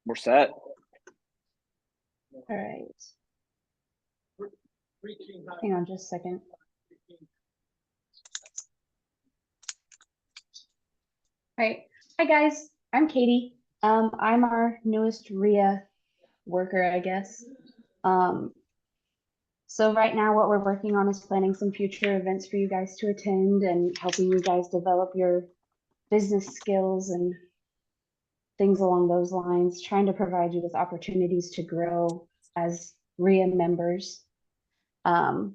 We're set. All right. Hang on just a second. All right. Hi, guys. I'm Katie. I'm our newest RIA worker, I guess. So right now what we're working on is planning some future events for you guys to attend and helping you guys develop your business skills and things along those lines, trying to provide you with opportunities to grow as RIA members.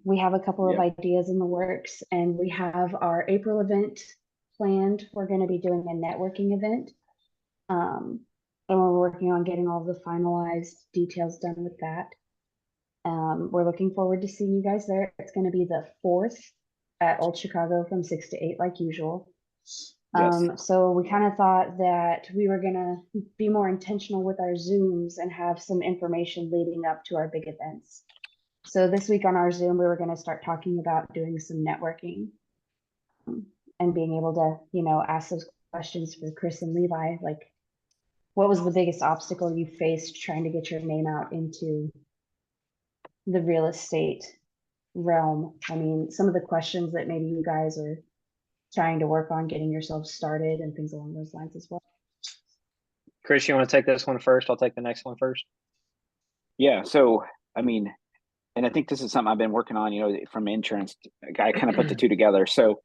We have a couple of ideas in the works, and we have our April event planned. We're going to be doing a networking event. And we're working on getting all the finalized details done with that. We're looking forward to seeing you guys there. It's going to be the 4th at Old Chicago from 6 to 8 like usual. So we kind of thought that we were going to be more intentional with our Zooms and have some information leading up to our big events. So this week on our Zoom, we were going to start talking about doing some networking and being able to, you know, ask those questions for Chris and Leevi, like what was the biggest obstacle you faced trying to get your name out into the real estate realm? I mean, some of the questions that maybe you guys are trying to work on getting yourself started and things along those lines as well. Chris, you want to take this one first? I'll take the next one first. Yeah. So, I mean, and I think this is something I've been working on, you know, from insurance. I kind of put the two together. So,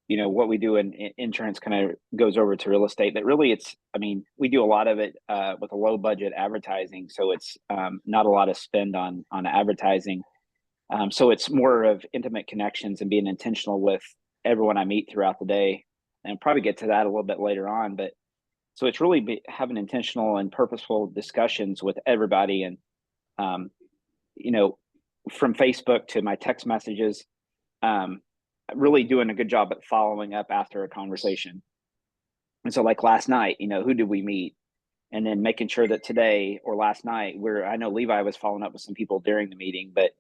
you know, what we do in insurance kind of goes over to real estate, but really it's, I mean, we do a lot of it with a low budget advertising. So it's not a lot of spend on advertising. So it's more of intimate connections and being intentional with everyone I meet throughout the day, and probably get to that a little bit later on. But so it's really having intentional and purposeful discussions with everybody. And, you know, from Facebook to my text messages, really doing a good job at following up after a conversation. And so like last night, you know, who did we meet? And then making sure that today or last night, where I know Leevi was following up with some people during the meeting, but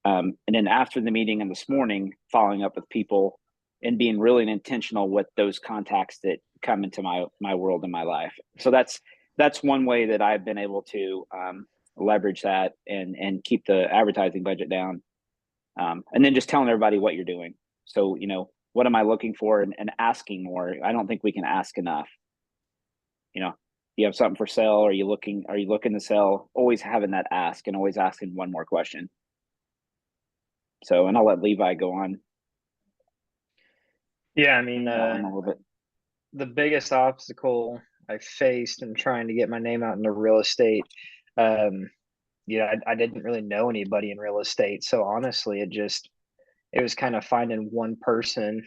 and then after the meeting and this morning, following up with people and being really intentional with those contacts that come into my world and my life. So that's one way that I've been able to leverage that and keep the advertising budget down. And then just telling everybody what you're doing. So, you know, what am I looking for, and asking more. I don't think we can ask enough. You know, you have something for sale, are you looking to sell? Always having that ask and always asking one more question. So, and I'll let Leevi go on. Yeah, I mean, a little bit. The biggest obstacle I faced in trying to get my name out into real estate, you know, I didn't really know anybody in real estate. So honestly, it was kind of finding one person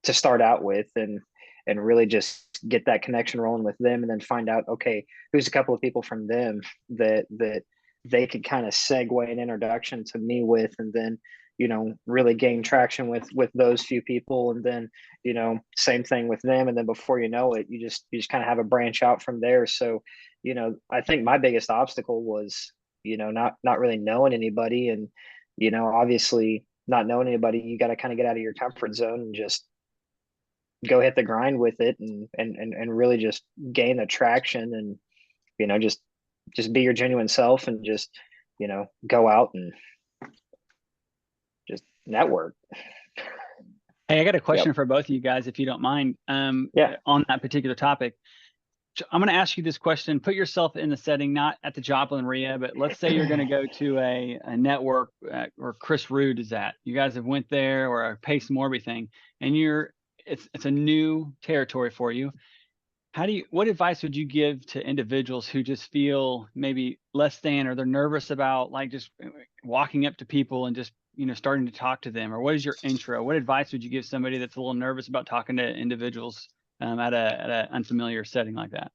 to start out with and really just get that connection rolling with them, and then find out, okay, who's a couple of people from them that they could kind of segue an introduction to me with, and then, you know, really gain traction with those few people, and then, you know, same thing with them, and then before you know it, you just kind of have a branch out from there. So, you know, I think my biggest obstacle was, you know, not really knowing anybody, and, you know, obviously not knowing anybody, you got to kind of get out of your comfort zone and just go hit the grind with it, and really just gain the traction, and, you know, just be your genuine self, and just, you know, go out and just network. Hey, I got a question for both of you guys, if you don't mind. Yeah. On that particular topic, I'm going to ask you this question. Put yourself in the setting, not at the Joplin RIA, but let's say you're going to go to a network where Chris Rude is at. You guys have went there, or a Pace Morby thing, and it's a new territory for you. What advice would you give to individuals who just feel maybe less than, or they're nervous about like just walking up to people and just, you know, starting to talk to them? Or what is your intro? What advice would you give somebody that's a little nervous about talking to individuals at a unfamiliar setting like that?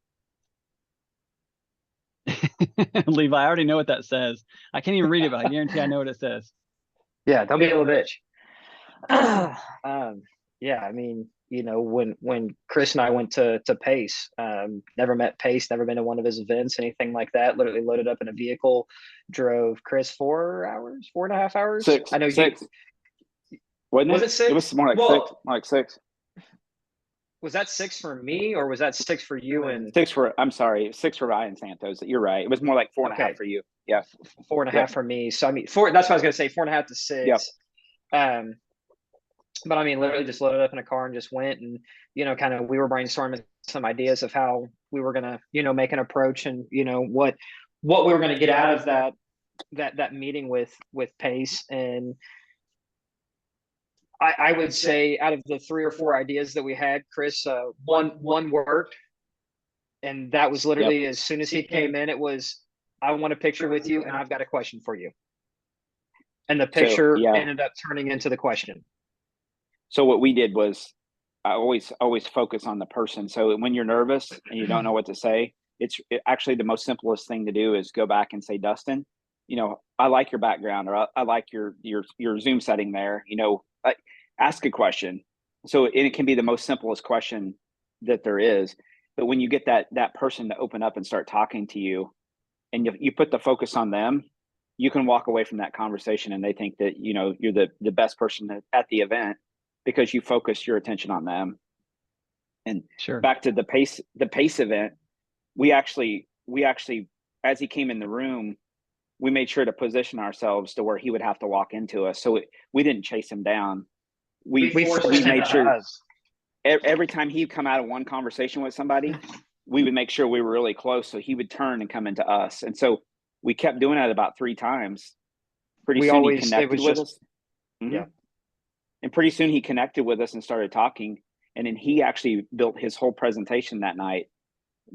Leevi, I already know what that says. I can't even read it, but I guarantee I know what it says. Yeah, don't be a little bitch. Yeah, I mean, you know, when Chris and I went to Pace, never met Pace, never been to one of his events, anything like that. Literally loaded up in a vehicle, drove Chris 4 hours, 4.5 hours. Six. I know six. You, Wasn't was it? it 6? It was more like well, 6. More like 6. Was that 6 for me, or was that 6 for you? And I'm sorry, 6 for Ryan Santos. You're right. It was more like 4.5 okay, for you. Yeah. 4.5 Yep. for me. So I mean, 4. That's what I was gonna say. 4.5 to 6. Yep. But I mean, literally just loaded up in a car and just went, and kind of we were brainstorming some ideas of how we were gonna make an approach, and what we were gonna get out of that meeting with Pace. And I would say out of the 3 or 4 ideas that we had, Chris, one worked, and that was literally as soon as he came in, it was, I want a picture with you, and I've got a question for you. And the picture ended up turning into the question. So what we did was, I always focus on the person. So when you're nervous and you don't know what to say, actually the most simplest thing to do is go back and say, Dustin, I like your background, or I like your Zoom setting there. Ask a question. So it can be the most simplest question that there is. But when you get that person to open up and start talking to you, and you put the focus on them, you can walk away from that conversation and they think that you're the best person at the event, because you focus your attention on them. And back to the pace event, we actually, as he came in the room, we made sure to position ourselves to where he would have to walk into us. So we didn't chase him down. We made sure every time he'd come out of one conversation with somebody, we would make sure we were really close, so he would turn and come into us. And so we kept doing that about 3 times. Pretty soon he connected with us. Mm-hmm. Yeah. And pretty soon he connected with us and started talking. And then he actually built his whole presentation that night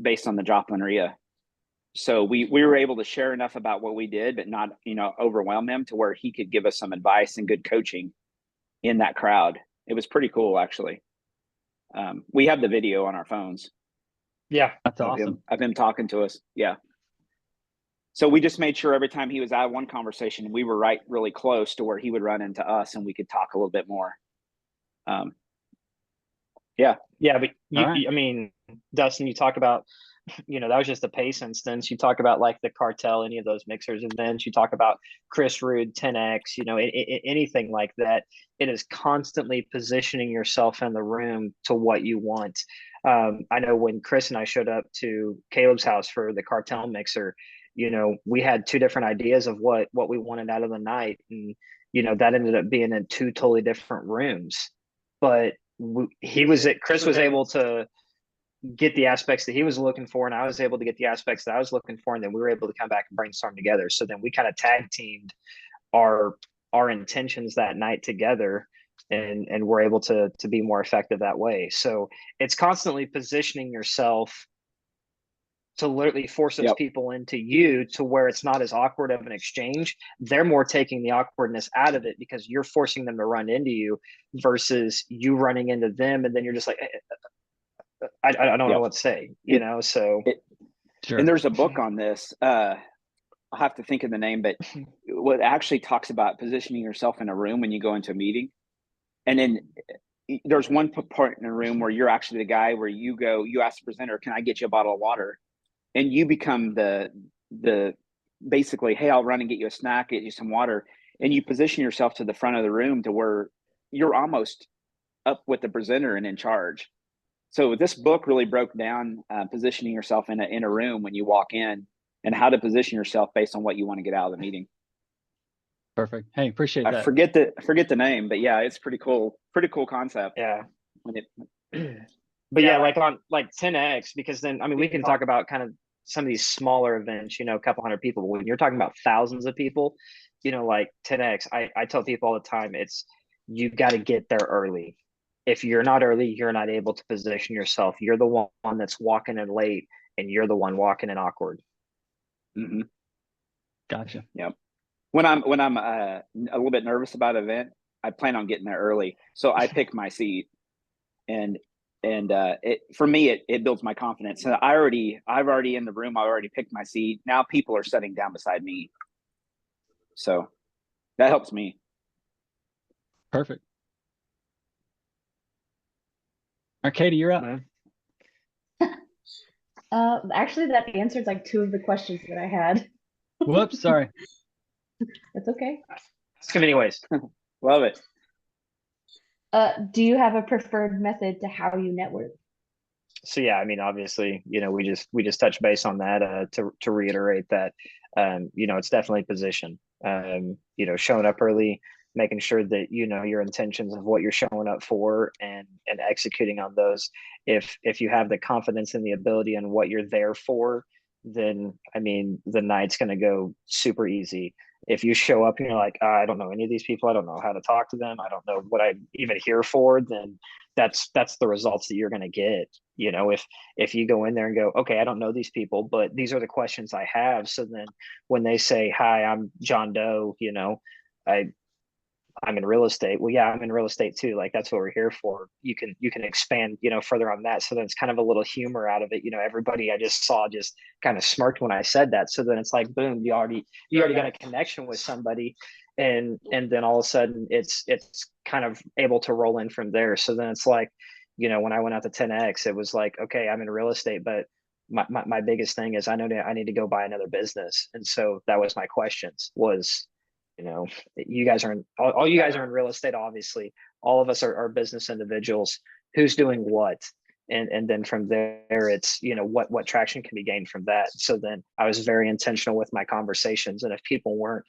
based on the Joplin RIA. So we were able to share enough about what we did, but not, overwhelm him, to where he could give us some advice and good coaching in that crowd. It was pretty cool, actually. We have the video on our phones. Yeah, that's awesome. Of him talking to us. Yeah. So we just made sure every time he was out of one conversation, we were really close to where he would run into us and we could talk a little bit more. Yeah. But I mean, Dustin, you talk about, that was just the Pace instance. You talk about like the Cartel, any of those mixers events. You talk about Chris Rude, 10X, anything like that. It is constantly positioning yourself in the room to what you want. I know when Chris and I showed up to Caleb's house for the Cartel mixer, we had 2 different ideas of what we wanted out of the night. And, that ended up being in 2 totally different rooms. But Chris was able to get the aspects that he was looking for, and I was able to get the aspects that I was looking for, and then we were able to come back and brainstorm together. So then we kind of tag teamed our intentions that night together, and we're able to be more effective that way. So it's constantly positioning yourself to literally force those people into you, to where it's not as awkward of an exchange. They're more taking the awkwardness out of it because you're forcing them to run into you versus you running into them, and then you're just like, I don't know what to say, so. Sure. And there's a book on this. I'll have to think of the name, but what actually talks about positioning yourself in a room when you go into a meeting. And then there's one part in a room where you're actually the guy where you ask the presenter, can I get you a bottle of water? And you become the basically, hey, I'll run and get you a snack, get you some water. And you position yourself to the front of the room to where you're almost up with the presenter and in charge. So this book really broke down positioning yourself in a room when you walk in, and how to position yourself based on what you want to get out of the meeting. Perfect. Hey, appreciate that. I forget the name, but yeah, it's pretty cool. Pretty cool concept. Yeah. But yeah, like on 10X, because then, I mean, we can talk about kind of some of these smaller events, a couple hundred people. But when you're talking about thousands of people, like 10X, I tell people all the time, you got to get there early. If you're not early, you're not able to position yourself. You're the one that's walking in late, and you're the one walking in awkward. Mm-hmm. Gotcha. Yep. When I'm a little bit nervous about an event, I plan on getting there early. So I pick my seat, and for me, it builds my confidence. So I've already in the room. I already picked my seat. Now people are sitting down beside me. So that helps me. Perfect. All right, Katie, you're up. Actually, that answered like 2 of the questions that I had. Whoops, sorry. That's okay. Ask them anyways. Love it. Do you have a preferred method to how you network? So yeah, I mean, obviously, we just touch base on that to reiterate that, it's definitely position. Showing up early, making sure that your intentions of what you're showing up for, and executing on those. If you have the confidence and the ability and what you're there for, then I mean, the night's going to go super easy. If you show up and you're like, I don't know any of these people, I don't know how to talk to them, I don't know what I'm even here for, then that's the results that you're going to get. If you go in there and go, okay, I don't know these people, but these are the questions I have. So then when they say, hi, I'm John Doe, I I'm in real estate. Well, yeah, I'm in real estate too. Like, that's what we're here for. You can expand, further on that. So then it's kind of a little humor out of it. Everybody I just saw just kind of smirked when I said that. So then it's like, boom, you already got a connection with somebody. And then all of a sudden it's kind of able to roll in from there. So then it's like, when I went out to 10X, it was like, okay, I'm in real estate, but my biggest thing is I know that I need to go buy another business. And so that was my questions was, you guys are in all you guys are in real estate. Obviously, all of us are business individuals. Who's doing what? And then from there, it's, what traction can be gained from that. So then I was very intentional with my conversations. And if people weren't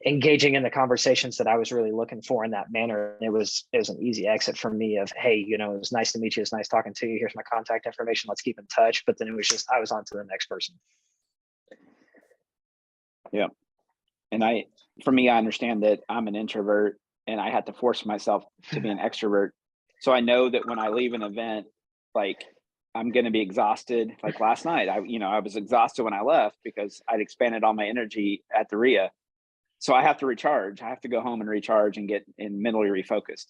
engaging in the conversations that I was really looking for in that manner, it was an easy exit for me of, hey, it was nice to meet you. It's nice talking to you. Here's my contact information. Let's keep in touch. But then it was just, I was on to the next person. Yeah. And for me, I understand that I'm an introvert and I had to force myself to be an extrovert. So I know that when I leave an event, like, I'm going to be exhausted. Like last night, I was exhausted when I left because I'd expanded all my energy at the RIA. So I have to recharge. I have to go home and recharge and get mentally refocused.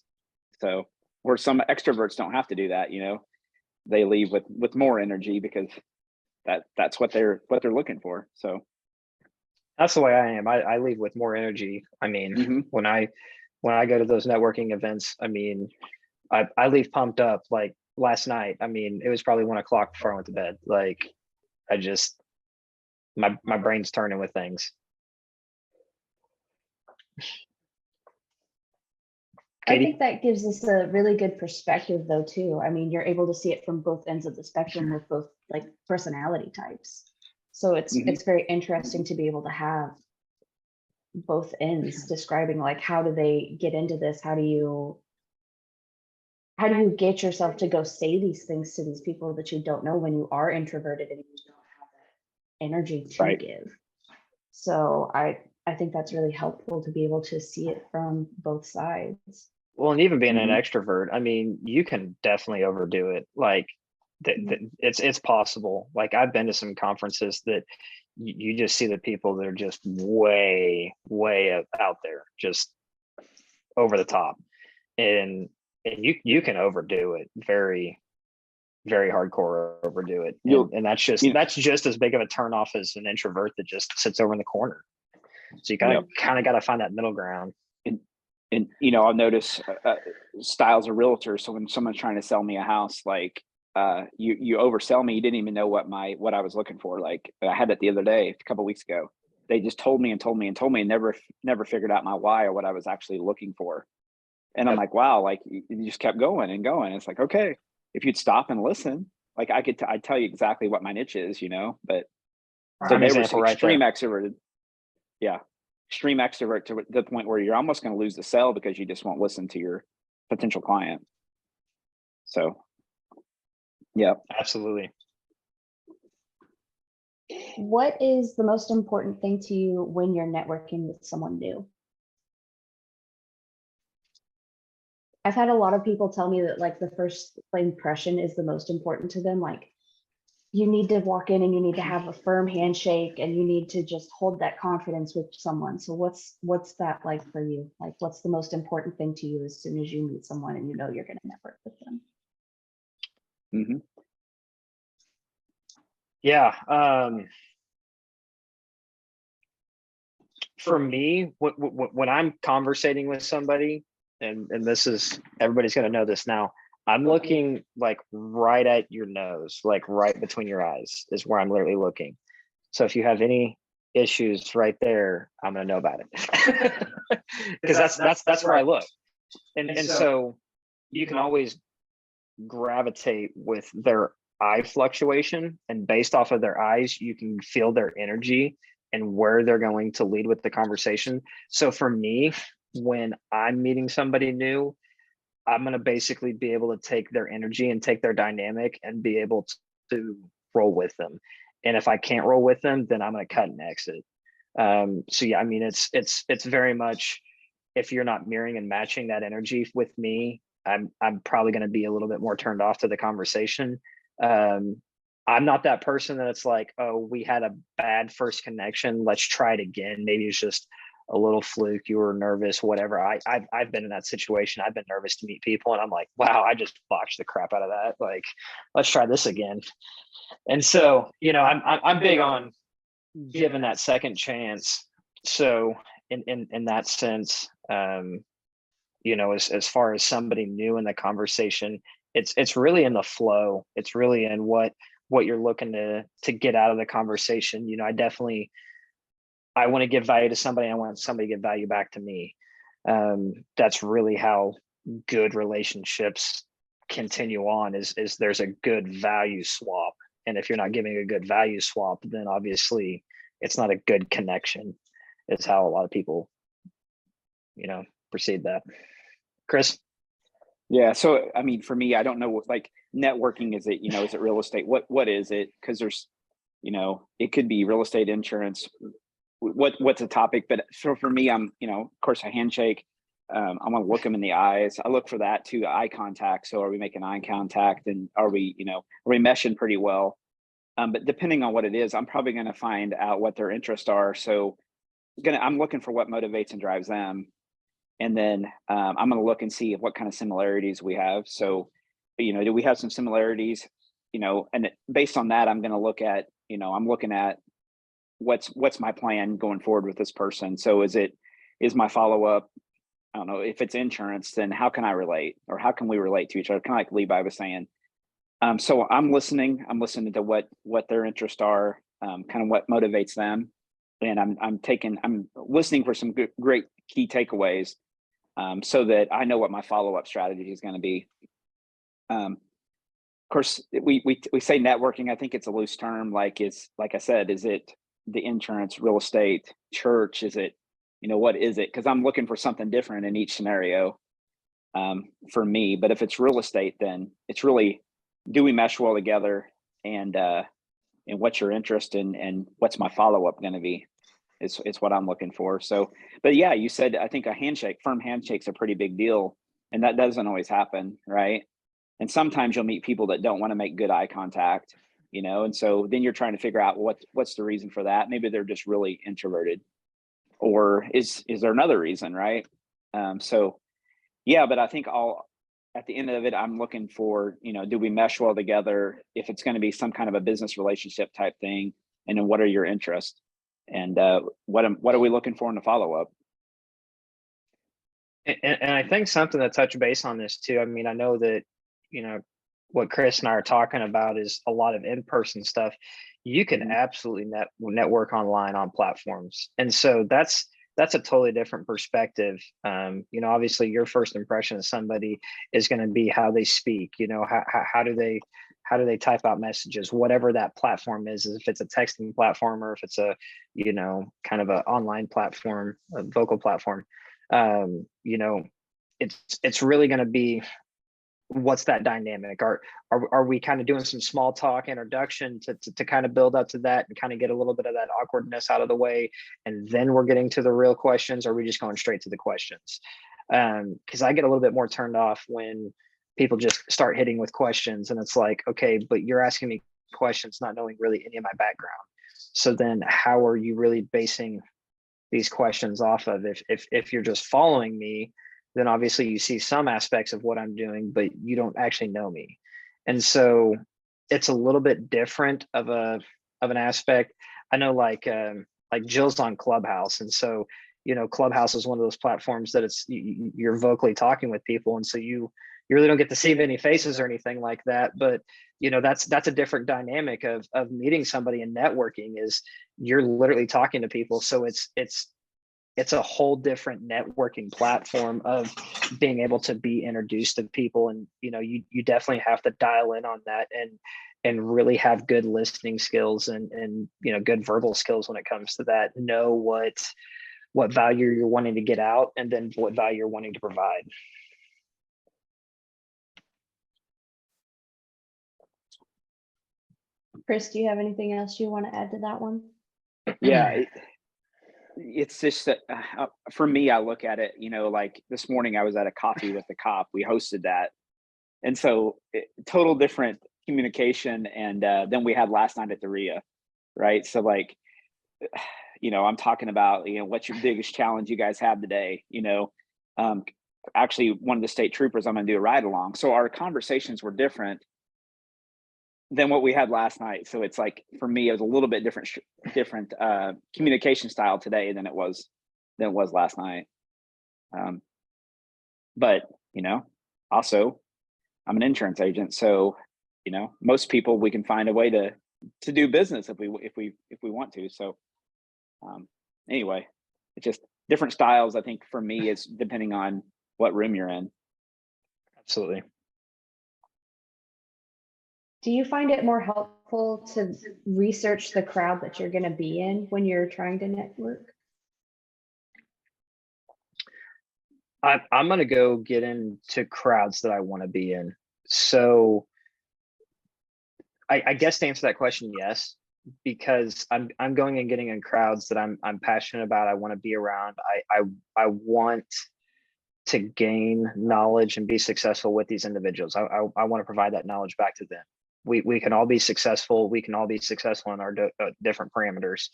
So, where some extroverts don't have to do that, they leave with more energy because that's what they're looking for. So that's the way I am. I leave with more energy. I mean, when I go to those networking events, I mean, I leave pumped up. Like last night, I mean, it was probably 1 o'clock before I went to bed. Like, I just, my brain's turning with things. I think that gives us a really good perspective though, too. I mean, you're able to see it from both ends of the spectrum with both like personality types. So it's very interesting to be able to have both ends describing like, how do they get into this? How do you get yourself to go say these things to these people that you don't know when you are introverted and you don't have that energy to give? So I think that's really helpful to be able to see it from both sides. Well, and even being an extrovert, I mean, you can definitely overdo it. Like, it's possible. Like, I've been to some conferences that you just see the people that are just way out there, just over the top, and you can overdo it, very hardcore overdo it, and that's just as big of a turnoff as an introvert that just sits over in the corner. So you kind of got to find that middle ground. And I'll notice styles of realtors. So when someone's trying to sell me a house, like you oversell me. You didn't even know what I was looking for. Like, I had it the other day, a couple of weeks ago. They just told me and never figured out my why or what I was actually looking for. And I'm like, wow, like you just kept going and going. It's like, okay, if you'd stop and listen, like I'd tell you exactly what my niche is, but so they were extreme extroverted. Yeah. Extreme extrovert to the point where you're almost going to lose the sale because you just won't listen to your potential client. So, yeah, absolutely. What is the most important thing to you when you're networking with someone new? I've had a lot of people tell me that like the first impression is the most important to them. Like, you need to walk in and you need to have a firm handshake and you need to just hold that confidence with someone. So what's that like for you? Like, what's the most important thing to you as soon as you meet someone and you're going to network with them? Yeah. For me, when I'm conversating with somebody, and this is, everybody's going to know this now, I'm looking like right at your nose, like right between your eyes is where I'm literally looking. So if you have any issues right there, I'm going to know about it. Because that's where I look. And so you can always gravitate with their eye fluctuation, and based off of their eyes, you can feel their energy and where they're going to lead with the conversation. So for me, when I'm meeting somebody new, I'm going to basically be able to take their energy and take their dynamic and be able to roll with them. And if I can't roll with them, then I'm going to cut and exit. So yeah, I mean, it's very much, if you're not mirroring and matching that energy with me, I'm probably going to be a little bit more turned off to the conversation. I'm not that person that it's like, oh, we had a bad first connection, let's try it again. Maybe it's just a little fluke, you were nervous, whatever. I've been in that situation. I've been nervous to meet people, and I'm like, wow, I just botched the crap out of that. Like, let's try this again. And so, you know, I'm big on giving that second chance. So in that sense, you know, as far as somebody new in the conversation, it's really in the flow. It's really in what you're looking to get out of the conversation. You know, I want to give value to somebody. I want somebody to give value back to me. That's really how good relationships continue on, is there's a good value swap. And if you're not giving a good value swap, then obviously it's not a good connection, is how a lot of people, you know, perceive that. Chris? Yeah. So, I mean, for me, I don't know what, like, networking, is it, you know, is it real estate? What is it? Because there's, you know, it could be real estate, insurance, what's the topic. But for me, I'm, you know, of course, a handshake. I want to look them in the eyes. I look for that too, eye contact. So are we making eye contact, and are we, you know, are we meshing pretty well? But depending on what it is, I'm probably going to find out what their interests are. So I'm looking for what motivates and drives them. And then I'm going to look and see what kind of similarities we have. So, you know, do we have some similarities? You know, and based on that, I'm going to look at, you know, I'm looking at what's my plan going forward with this person. So is my follow up? I don't know, if it's insurance, then how can I relate, or how can we relate to each other? Kind of like Leevi was saying. So I'm listening to what their interests are, kind of what motivates them, and I'm listening for some great key takeaways, so that I know what my follow up strategy is going to be. Of course, we say networking. I think it's a loose term. Like I said, is it the insurance, real estate, church? Is it, you know, what is it? Because I'm looking for something different in each scenario, for me. But if it's real estate, then it's really, do we mesh well together, and what's your interest in, and what's my follow up going to be? It's what I'm looking for. So, but yeah, you said, I think firm handshake's a pretty big deal, and that doesn't always happen, right? And sometimes you'll meet people that don't want to make good eye contact, you know, and so then you're trying to figure out what's the reason for that. Maybe they're just really introverted, or is there another reason, right? So yeah, but I think at the end of it, I'm looking for, you know, do we mesh well together? If it's going to be some kind of a business relationship type thing, and then what are your interests, and what are we looking for in the follow up? And I think something to touch base on this too. I mean, I know that, you know, what Chris and I are talking about is a lot of in-person stuff. You can absolutely network online on platforms. And so that's a totally different perspective. You know, obviously your first impression of somebody is going to be how they speak, you know, how do they type out messages, whatever that platform is, if it's a texting platform, or if it's a, you know, kind of an online platform, a vocal platform. You know, it's really going to be, what's that dynamic? Are we kind of doing some small talk introduction to kind of build up to that and kind of get a little bit of that awkwardness out of the way, and then we're getting to the real questions? Or are we just going straight to the questions? Because I get a little bit more turned off when people just start hitting with questions, and it's like, okay, but you're asking me questions not knowing really any of my background. So then how are you really basing these questions off of? If you're just following me, then obviously you see some aspects of what I'm doing, but you don't actually know me. And so it's a little bit different of an aspect. I know, like Jill's on Clubhouse. And so, you know, Clubhouse is one of those platforms that you're vocally talking with people. And so you really don't get to see any faces or anything like that. But, you know, that's a different dynamic of meeting somebody and networking, is you're literally talking to people. So it's it's a whole different networking platform of being able to be introduced to people. And, you know, you definitely have to dial in on that and really have good listening skills and, you know, good verbal skills when it comes to that. Know what value you're wanting to get out, and then what value you're wanting to provide. Chris, do you have anything else you want to add to that one? Yeah, it's just that for me, I look at it, you know, like this morning I was at a coffee with the cop. We hosted that. And so total different communication and than we had last night at the RIA, right? So like, you know, I'm talking about, you know, what's your biggest challenge you guys have today? You know, actually one of the state troopers, I'm going to do a ride along. So our conversations were different than what we had last night. So it's like, for me, it was a little bit different communication style today than it was last night. But, you know, also I'm an insurance agent. So, you know, most people, we can find a way to do business if we want to. So anyway, it's just different styles. I think for me, it's depending on what room you're in. Absolutely. Do you find it more helpful to research the crowd that you're going to be in when you're trying to network? I'm going to go get into crowds that I want to be in. So I guess to answer that question, yes, because I'm going and getting in crowds that I'm passionate about. I want to be around. I want to gain knowledge and be successful with these individuals. I want to provide that knowledge back to them. We can all be successful. We can all be successful in our different parameters.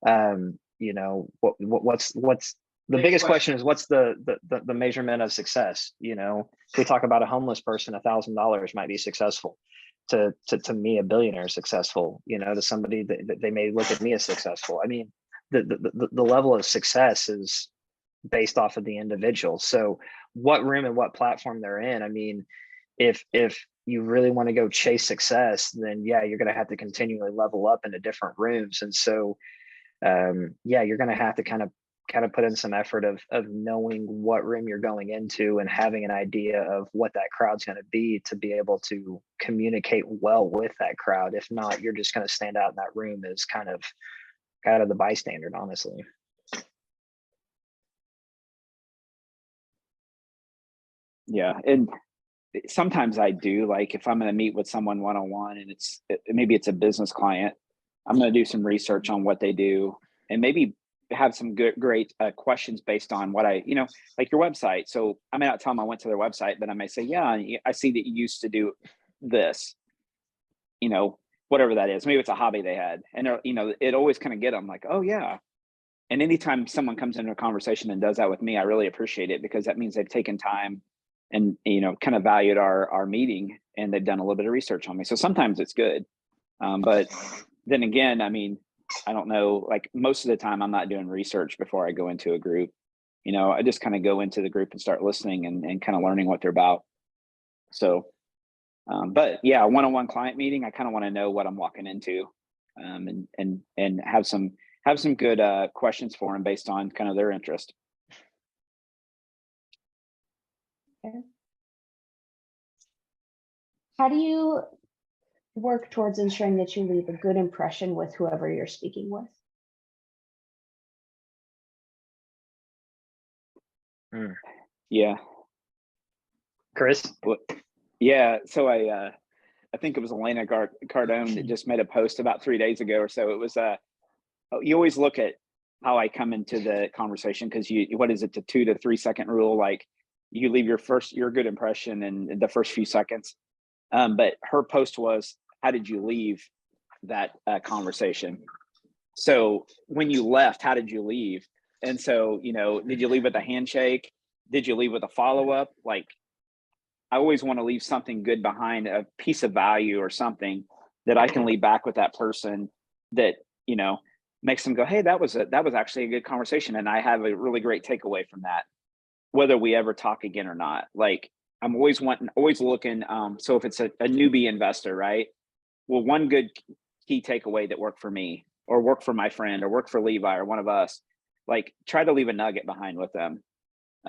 You know, what's the biggest question is, what's the measurement of success? You know, if we talk about a homeless person, $1,000 might be successful. To me, a billionaire is successful. You know, to somebody that they may look at me as successful. I mean, the level of success is based off of the individual. So what room and what platform they're in. I mean, if you really want to go chase success, then yeah, you're going to have to continually level up into different rooms. And so, yeah, you're going to have to kind of put in some effort of knowing what room you're going into and having an idea of what that crowd's going to be able to communicate well with that crowd. If not, you're just going to stand out in that room as kind of the bystander, honestly. Yeah. And sometimes I do, like if I'm going to meet with someone one-on-one and maybe it's a business client, I'm going to do some research on what they do and maybe have some great questions based on what I, you know, like your website. So I may not tell them I went to their website, but I may say, yeah, I see that you used to do this, you know, whatever that is. Maybe it's a hobby they had, and you know, it always kind of get them like, oh yeah. And anytime someone comes into a conversation and does that with me, I really appreciate it, because that means they've taken time and, you know, kind of valued our meeting, and they've done a little bit of research on me. So sometimes it's good. But then again, I mean, I don't know, like most of the time I'm not doing research before I go into a group. You know, I just kind of go into the group and start listening and kind of learning what they're about. So, but yeah, a one-on-one client meeting, I kind of want to know what I'm walking into, and have some good questions for them based on kind of their interest. Okay. How do you work towards ensuring that you leave a good impression with whoever you're speaking with? Yeah. Chris? Yeah. So I think it was Elena Cardone that just made a post about 3 days ago or so. It was you always look at how I come into the conversation, because what is it, the 2 to 3 second rule? Like you leave your good impression in the first few seconds. But her post was, how did you leave that conversation? So when you left, how did you leave? And so, you know, did you leave with a handshake? Did you leave with a follow-up? Like, I always want to leave something good behind, a piece of value or something that I can leave back with that person that, you know, makes them go, hey, that was actually a good conversation. And I have a really great takeaway from that, whether we ever talk again or not. Like, I'm always looking. So if it's a newbie investor, right? Well, one good key takeaway that worked for me or worked for my friend or worked for Leevi or one of us like try to leave a nugget behind with them,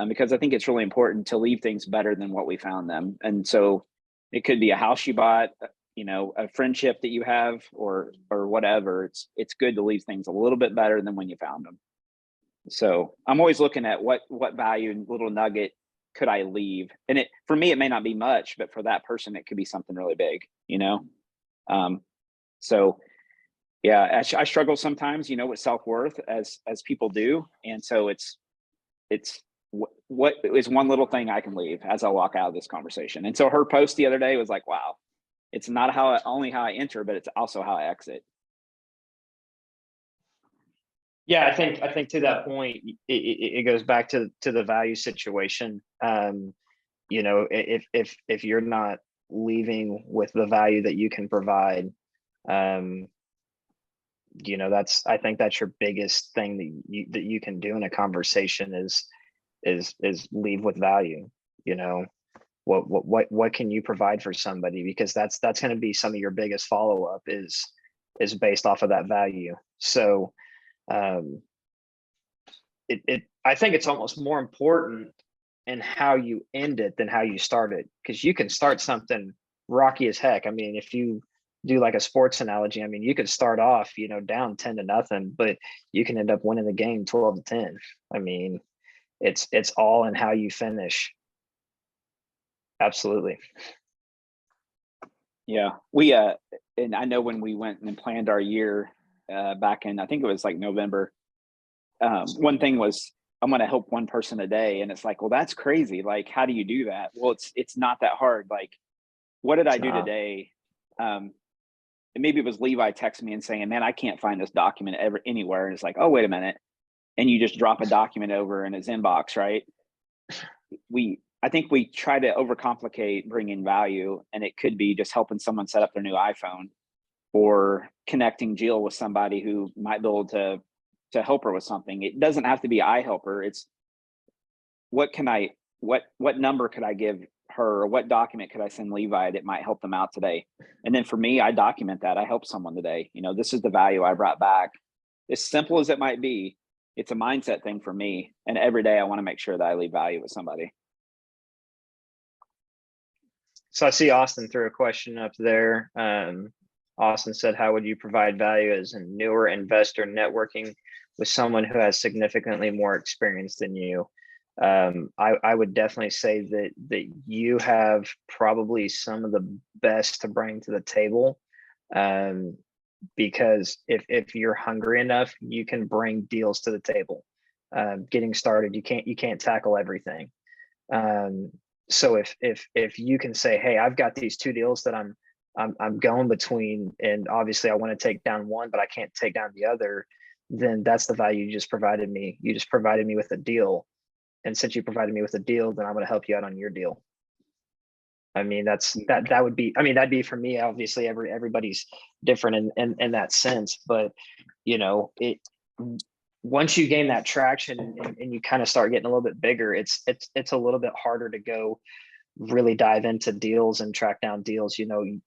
because I think it's really important to leave things better than what we found them. And so it could be a house you bought, a friendship that you have, or whatever. It's good to leave things a little bit better than when you found them. So I'm always looking at what value and little nugget could I leave, and for me it may not be much, but for that person it could be something really big. So yeah, I struggle sometimes, with self-worth as people do, and so it's what is one little thing I can leave as I walk out of this conversation. And so her post the other day was like, wow, it's not only how I enter, but it's also how I exit. Yeah, I think to that point, it goes back to the value situation. If you're not leaving with the value that you can provide, I think that's your biggest thing that you can do in a conversation is leave with value. What can you provide for somebody, because that's going to be some of your biggest follow-up is based off of that value. So I think it's almost more important in how you end it than how you start it, because you can start something rocky as heck. I mean, if you do like a sports analogy, I mean, you could start off down 10-0, but you can end up winning the game 12-10. I mean, it's all in how you finish. Absolutely. Yeah, we and I know when we went and planned our year back in, I think it was like November, one thing was, I'm going to help one person a day, and it's like, well, that's crazy. Like, how do you do that? Well, it's not that hard. Like, what did I do today? And maybe it was Leevi texting me and saying, man, I can't find this document anywhere. And it's like, oh, wait a minute. And you just drop a document over in his inbox, right? I think we try to overcomplicate bringing value, and it could be just helping someone set up their new iPhone, or connecting Jill with somebody who might be able to help her with something. It doesn't have to be I help her. It's what number could I give her, or what document could I send Leevi that might help them out today? And then for me, I document that. I helped someone today. This is the value I brought back. As simple as it might be, it's a mindset thing for me. And every day I want to make sure that I leave value with somebody. So I see Austin threw a question up there. Austin said, how would you provide value as a newer investor networking with someone who has significantly more experience than you? I would definitely say that you have probably some of the best to bring to the table, because if you're hungry enough, you can bring deals to the table. Getting started, you can't tackle everything. So if you can say, hey, I've got these two deals that I'm going between, and obviously I want to take down one, but I can't take down the other, then that's the value you just provided me. You just provided me with a deal. And since you provided me with a deal, then I'm going to help you out on your deal. I mean, that would be, I mean, that'd be for me. Obviously everybody's different in that sense, but once you gain that traction and you kind of start getting a little bit bigger, it's a little bit harder to go really dive into deals and track down deals. You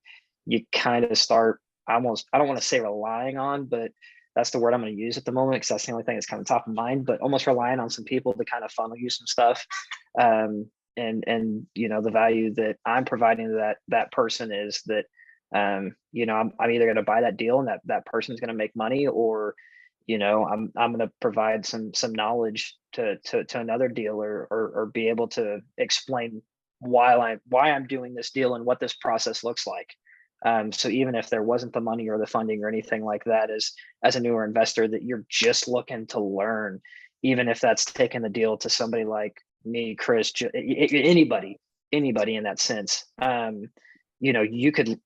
kind of start almost, I don't want to say relying on, but that's the word I'm going to use at the moment, because that's the only thing that's kind of top of mind, but almost relying on some people to kind of funnel you some stuff. And the value that I'm providing to that person is that, I'm either going to buy that deal and that person's going to make money, or, I'm going to provide some knowledge to another dealer, or be able to explain why I'm doing this deal and what this process looks like. So even if there wasn't the money or the funding or anything like that, as a newer investor that you're just looking to learn, even if that's taking the deal to somebody like me, Chris, anybody in that sense, you could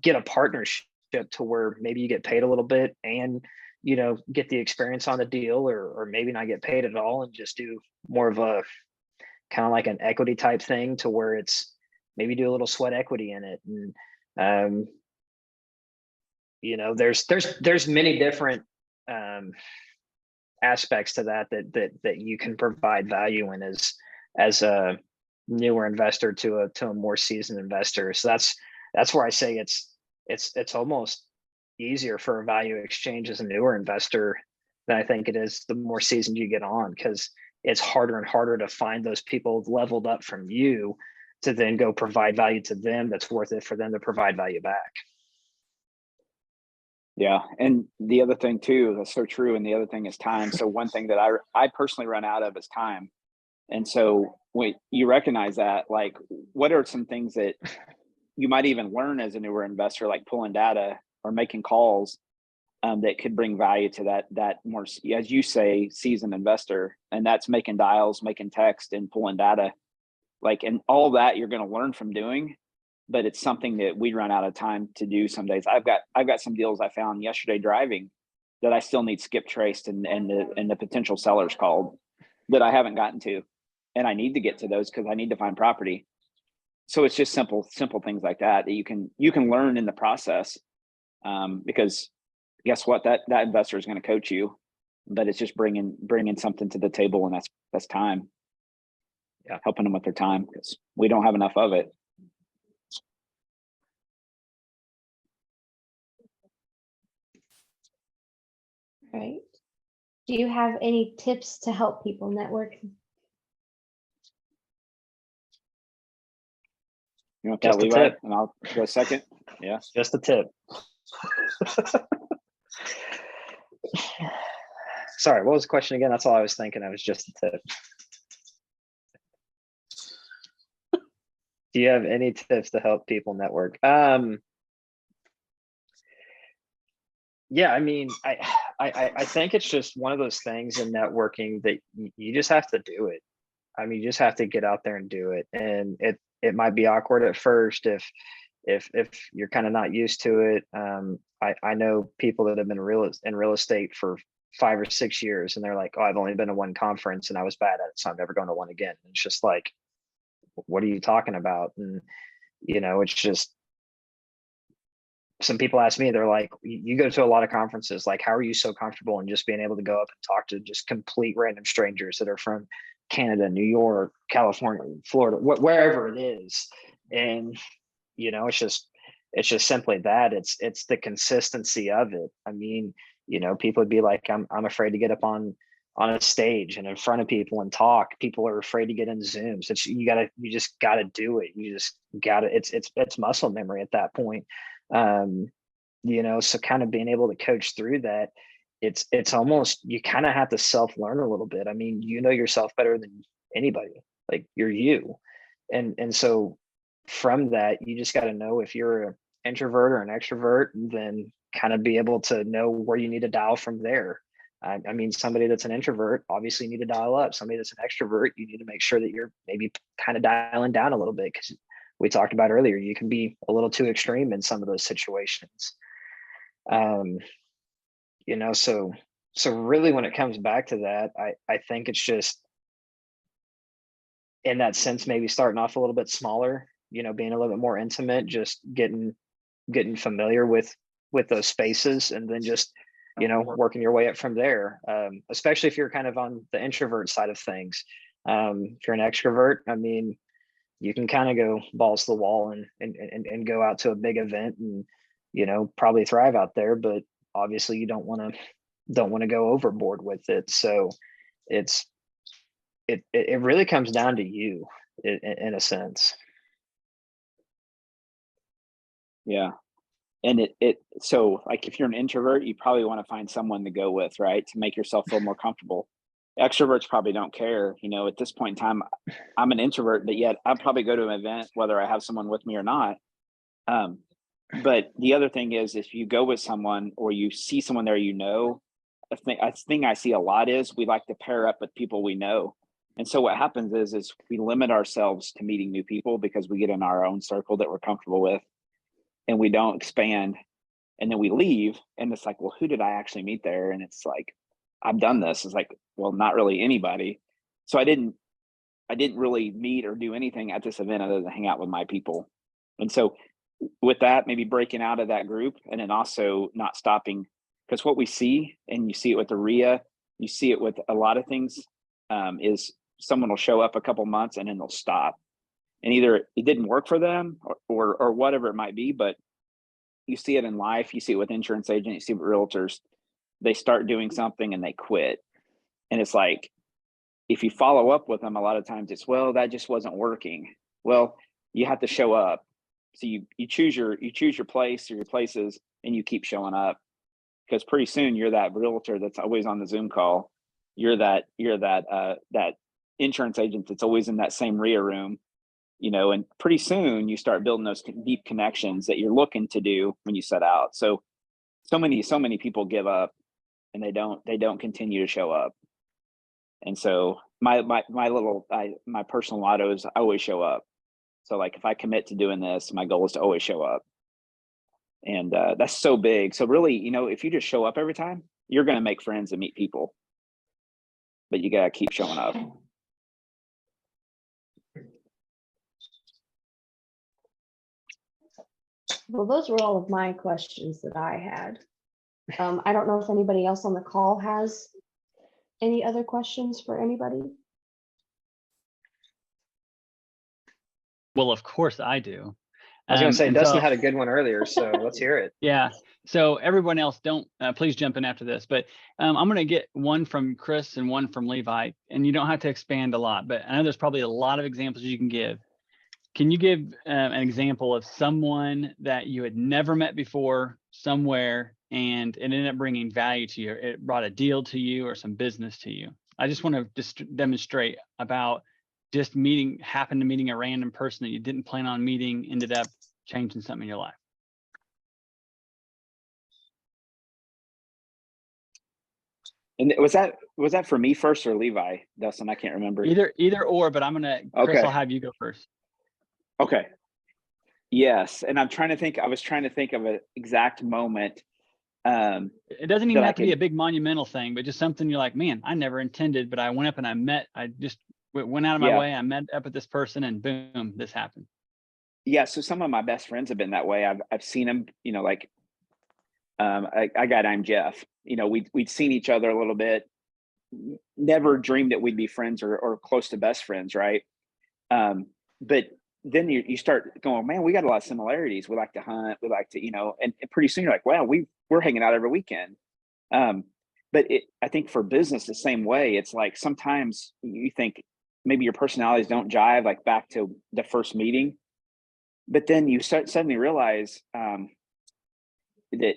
get a partnership to where maybe you get paid a little bit and get the experience on the deal, or maybe not get paid at all and just do more of a kind of like an equity type thing, to where it's maybe do a little sweat equity in it. And there's many different aspects to that you can provide value in as a newer investor to a more seasoned investor. So that's where I say it's almost easier for a value exchange as a newer investor than I think it is the more seasoned you get on, because it's harder and harder to find those people leveled up from you to then go provide value to them that's worth it for them to provide value back. Yeah. And the other thing too, that's so true. And the other thing is time. So one thing that I personally run out of is time. And so when you recognize that, like, what are some things that you might even learn as a newer investor, like pulling data or making calls, that could bring value to that more, as you say, seasoned investor, and that's making dials, making text, and pulling data, like, and all that you're going to learn from doing. But it's something that we run out of time to do some days. I've got some deals I found yesterday driving that I still need skip traced and the potential sellers called that I haven't gotten to, and I need to get to those because I need to find property. So it's just simple things like that you can learn in the process, because guess what, that investor is going to coach you, but it's just bringing something to the table, and that's time. Yeah, helping them with their time, because we don't have enough of it. Right. Do you have any tips to help people network? You want Just that, a Levi? tip. And I'll go second. Yeah. Just a tip. Sorry, what was the question again? That's all I was thinking. I was just a tip. Do you have any tips to help people network? Yeah, I mean, I think it's just one of those things in networking that you just have to do it. I mean, you just have to get out there and do it. And it might be awkward at first if you're kind of not used to it. I know people that have been in real estate for 5 or 6 years, and they're like, oh, I've only been to one conference and I was bad at it, so I'm never going to one again. And it's just like, what are you talking about? And it's just, some people ask me, they're like, you go to a lot of conferences, like, how are you so comfortable in just being able to go up and talk to just complete random strangers that are from Canada, New York, California, Florida, wherever it is? And it's just simply that it's the consistency of it. I mean, people would be like, I'm afraid to get up on a stage and in front of people and talk. People are afraid to get in Zooms. You just gotta do it. You just gotta, it's muscle memory at that point. So kind of being able to coach through that, it's almost, you kind of have to self-learn a little bit. I mean, yourself better than anybody, like you're you. And so from that, you just got to know if you're an introvert or an extrovert, and then kind of be able to know where you need to dial from there. I mean, somebody that's an introvert, obviously you need to dial up. Somebody that's an extrovert, you need to make sure that you're maybe kind of dialing down a little bit, because we talked about earlier, you can be a little too extreme in some of those situations. So really when it comes back to that, I think it's just, in that sense, maybe starting off a little bit smaller, being a little bit more intimate, just getting familiar with those spaces, and then just, working your way up from there. Especially if you're kind of on the introvert side of things. If you're an extrovert, I mean, you can kind of go balls to the wall and go out to a big event and, probably thrive out there, but obviously you don't want to go overboard with it. So it really comes down to you in a sense. Yeah. And so like, if you're an introvert, you probably want to find someone to go with, right? To make yourself feel more comfortable. Extroverts probably don't care. At this point in time, I'm an introvert, but yet I'll probably go to an event, whether I have someone with me or not. But the other thing is, if you go with someone or you see someone there, a thing I see a lot is we like to pair up with people we know. And so what happens is we limit ourselves to meeting new people because we get in our own circle that we're comfortable with, and we don't expand. And then we leave, and it's like, well, who did I actually meet there? And it's like, I've done this. It's like, well, not really anybody. So I didn't really meet or do anything at this event other than hang out with my people. And so with that, maybe breaking out of that group, and then also not stopping, because what we see, and you see it with the RIA, you see it with a lot of things, is someone will show up a couple months and then they'll stop, and either it didn't work for them or whatever it might be. But you see it in life, you see it with insurance agents, you see it with realtors. they start doing something and they quit. And it's like, if you follow up with them, a lot of times it's, well, that just wasn't working. Well, you have to show up. So you choose your place or your places, and you keep showing up, because pretty soon you're that realtor that's always on the Zoom call. You're that insurance agent that's always in that same RIA room, and pretty soon you start building those deep connections that you're looking to do when you set out. So many people give up, and they don't continue to show up. And so my personal motto is always show up. So like, if I commit to doing this, my goal is to always show up. And that's so big. So really, if you just show up every time, you're going to make friends and meet people, but you got to keep showing up. Well, those were all of my questions that I had. I don't know if anybody else on the call has any other questions for anybody. Well, of course I do. I was going to say, and Dustin so- had a good one earlier, so let's hear it. Yeah. So everyone else, don't please jump in after this. But I'm going to get one from Chris and one from Levi, and you don't have to expand a lot. But I know there's probably a lot of examples you can give. Can you give an example of someone that you had never met before somewhere, and it ended up bringing value to you? It brought a deal to you or some business to you. I just want to just demonstrate about just meeting a random person that you didn't plan on meeting, ended up changing something in your life. And was that for me first or Levi, Dustin? I can't remember. Either or, but Chris, Okay. I'll have you go first. Okay. Yes. And I was trying to think of an exact moment. It doesn't even have to be a big monumental thing, but just something you're like, man, I never intended, but I went up and I just went out of my way. I met up with this person, and boom, this happened. Yeah. So some of my best friends have been that way. I've seen them, like, a guy named Jeff, we'd seen each other a little bit, never dreamed that we'd be friends or close to best friends. Right. But then you start going, man, we got a lot of similarities. We like to hunt. We like to, and pretty soon you're like, wow, we're hanging out every weekend. But I think for business, the same way. It's like, sometimes you think maybe your personalities don't jive, like back to the first meeting, but then you suddenly realize that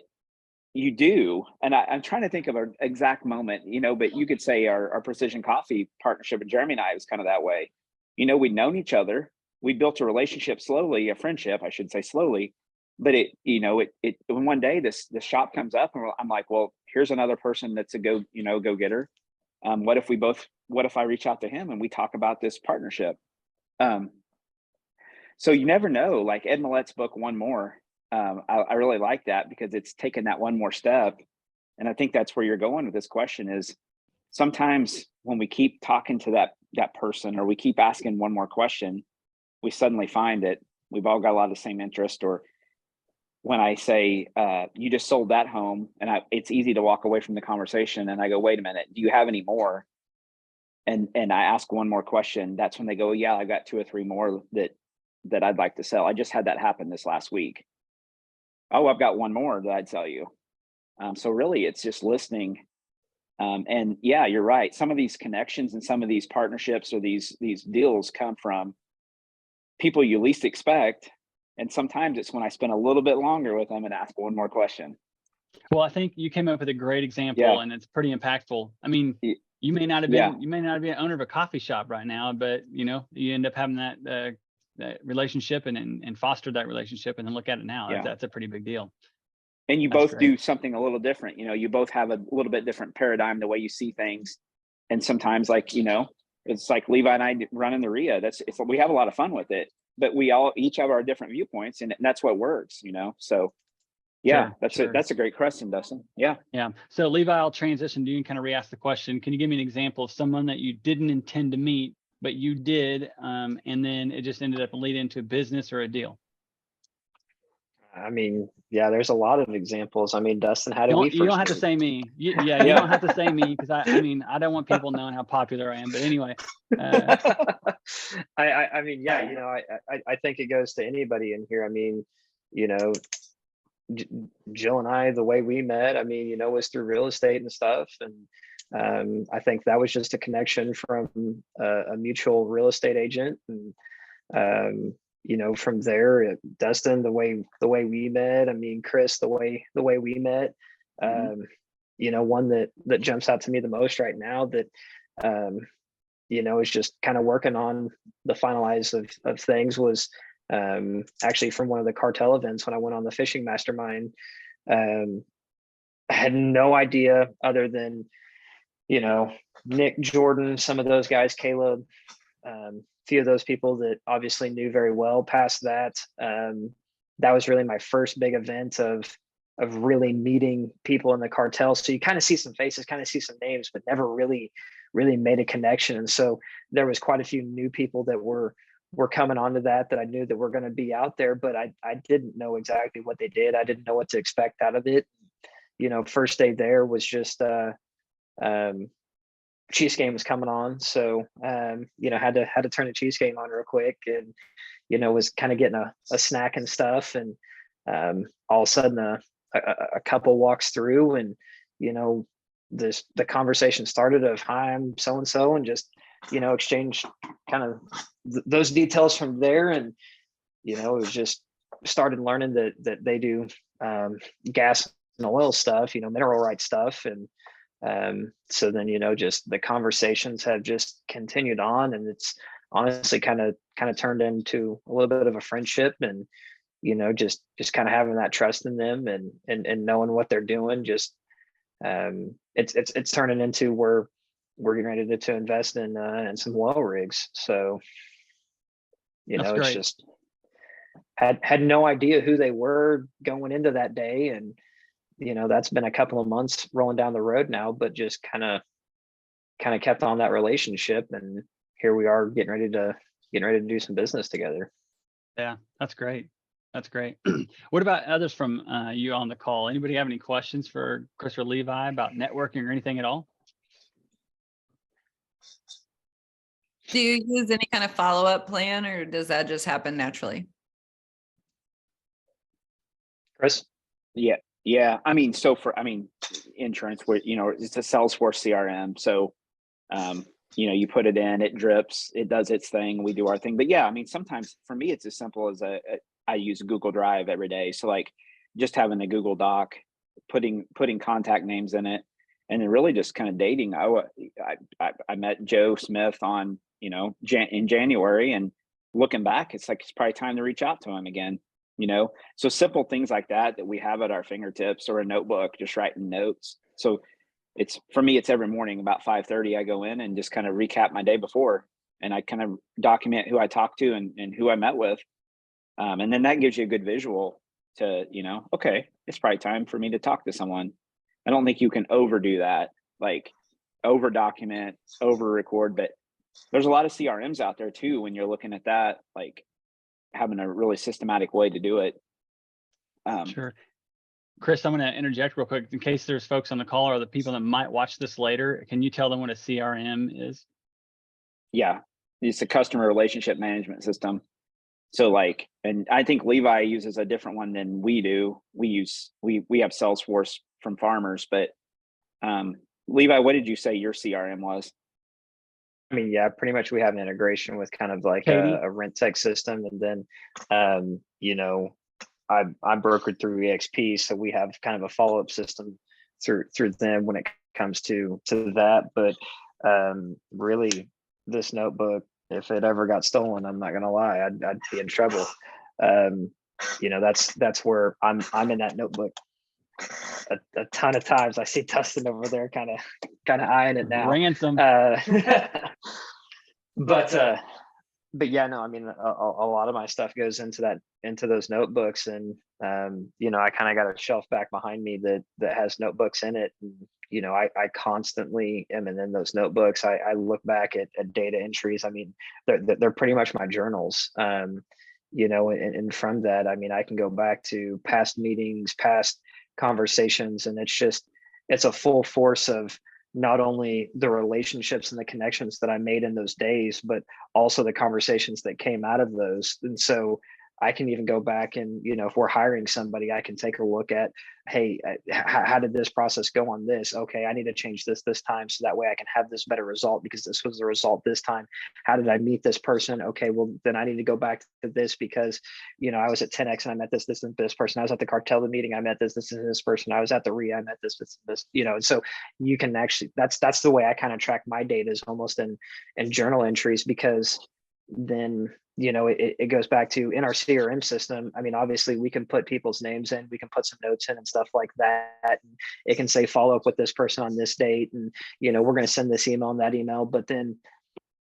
you do. And I'm trying to think of an exact moment, but you could say our Precision Coffee partnership with Jeremy and I was kind of that way. We'd known each other. We built a relationship slowly, a friendship, I should say, slowly. But when one day this shop comes up, and I'm like, well, here's another person that's a go getter. What if I reach out to him and we talk about this partnership? So you never know. Like Ed Millett's book, One More. I really like that, because it's taken that one more step. And I think that's where you're going with this question, is sometimes when we keep talking to that person, or we keep asking one more question, we suddenly find that we've all got a lot of the same interest. Or when I say, you just sold that home, and it's easy to walk away from the conversation, and I go, wait a minute, do you have any more? And I ask one more question. That's when they go, yeah, I've got 2 or 3 more that I'd like to sell. I just had that happen this last week. Oh, I've got one more that I'd sell you. So really, it's just listening. And yeah, you're right. Some of these connections and some of these partnerships or these deals come from people you least expect. And sometimes it's when I spend a little bit longer with them and ask one more question. Well, I think you came up with a great example, Yeah. and it's pretty impactful. I mean, you may not have been, you may not be an owner of a coffee shop right now, but you end up having that relationship and foster that relationship, and then look at it now. Yeah. That's a pretty big deal. And you That's both great. do something a little different. You both have a little bit different paradigm, the way you see things. And sometimes, like, it's like Levi and I running the RIA. We have a lot of fun with it, but we each have our different viewpoints, and that's what works, So yeah, Sure. that's a great question, Dustin. Yeah. Yeah. So Levi, I'll transition to you and kind of re-ask the question. Can you give me an example of someone that you didn't intend to meet, but you did, and then it just ended up leading into a business or a deal? I mean, yeah, there's a lot of examples. I mean, Dustin, how did we first You don't have to meet? say me. You don't have to say me, because I don't want people knowing how popular I am. But anyway, I mean, yeah, I think it goes to anybody in here. I mean, Jill and I, the way we met, I mean, you know, was through real estate and stuff. And I think that was just a connection from a mutual real estate agent. And, you know, from there, Dustin, the way we met, I mean, Chris, the way we met, you know, one that jumps out to me the most right now that, you know, is just kind of working on the finalize of things was actually from one of the cartel events when I went on the fishing mastermind. I had no idea other than, you know, Nick, Jordan, some of those guys, Caleb, a few of those people that obviously knew very well. Past that, that was really my first big event of really meeting people in the cartel. So you kind of see some faces, kind of see some names, but never really made a connection. And so there was quite a few new people that were coming onto that I knew that were going to be out there, but I didn't know exactly what they did. I didn't know what to expect out of it. You know, first day there was just Chiefs game was coming on, so you know, had to turn the Chiefs game on real quick, and you know, was kind of getting a snack and stuff, and all of a sudden a couple walks through, and you know, the conversation started of, hi, I'm so and so, and just, you know, exchange kind of those details from there. And you know, it was just started learning that they do gas and oil stuff, you know, mineral rights stuff. And so then, you know, just the conversations have just continued on, and it's honestly kind of turned into a little bit of a friendship. And you know, just kind of having that trust in them, and knowing what they're doing. Just it's turning into where we're getting ready to invest in some oil rigs. So you That's know, great. it's just had no idea who they were going into that day. And you know, that's been a couple of months rolling down the road now, but just kind of kept on that relationship, and here we are getting ready to do some business together. Yeah, that's great. That's great. What about others from you on the call? Anybody have any questions for Chris or Leevi about networking or anything at all? Do you use any kind of follow-up plan, or does that just happen naturally? Chris? Yeah. I mean, insurance, where, you know, it's a Salesforce CRM. So, you know, you put it in, it drips, it does its thing, we do our thing. But yeah, I mean, sometimes for me, it's as simple as I use Google Drive every day. So like just having a Google Doc, putting contact names in it, and then really just kind of dating. I met Joe Smith on, you know, in January, and looking back, it's like, it's probably time to reach out to him again. You know, so simple things like that we have at our fingertips, or a notebook, just writing notes. So it's, for me, it's every morning about 5:30, I go in and just kind of recap my day before, and I kind of document who I talked to and who I met with. And then that gives you a good visual to, you know, okay, it's probably time for me to talk to someone. I don't think you can overdo that, like over document, over record, but there's a lot of CRMs out there too, when you're looking at that, like having a really systematic way to do it. Sure. Chris, I'm going to interject real quick in case there's folks on the call or the people that might watch this later. Can you tell them what a CRM is? Yeah, it's a customer relationship management system. So like, and I think Leevi uses a different one than we do. We have Salesforce from Farmers, but Leevi, what did you say your CRM was? I mean, yeah, pretty much we have an integration with kind of like Katie? a rent tech system. And then, you know, I'm brokered through EXP, so we have kind of a follow-up system through them when it comes to that. But really, this notebook, if it ever got stolen, I'm not gonna lie, I'd be in trouble. You know, that's where I'm in that notebook a ton of times. I see Dustin over there kind of eyeing it now. Ransom. But yeah, no, I mean, a lot of my stuff goes into those notebooks. And you know, I kind of got a shelf back behind me that has notebooks in it. And you know, I constantly am in those notebooks. I look back at data entries. I mean, they're pretty much my journals. You know, and from that, I mean, I can go back to past meetings, past conversations, and it's a full force of not only the relationships and the connections that I made in those days, but also the conversations that came out of those. And so I can even go back and, you know, if we're hiring somebody, I can take a look at, hey, how did this process go on this? Okay, I need to change this time so that way I can have this better result because this was the result this time. How did I meet this person? Okay, well then I need to go back to this because, you know, I was at 10X and I met this and this person. I was at the Cartel meeting, I met this and this person. I was at the RIA, I met this, you know. And so you can actually, that's the way I kind of track my data, is almost in journal entries, because then, you know, it goes back to, in our CRM system, I mean, obviously we can put people's names in, we can put some notes in and stuff like that. And it can say, follow up with this person on this date. And, you know, we're going to send this email and that email. But then,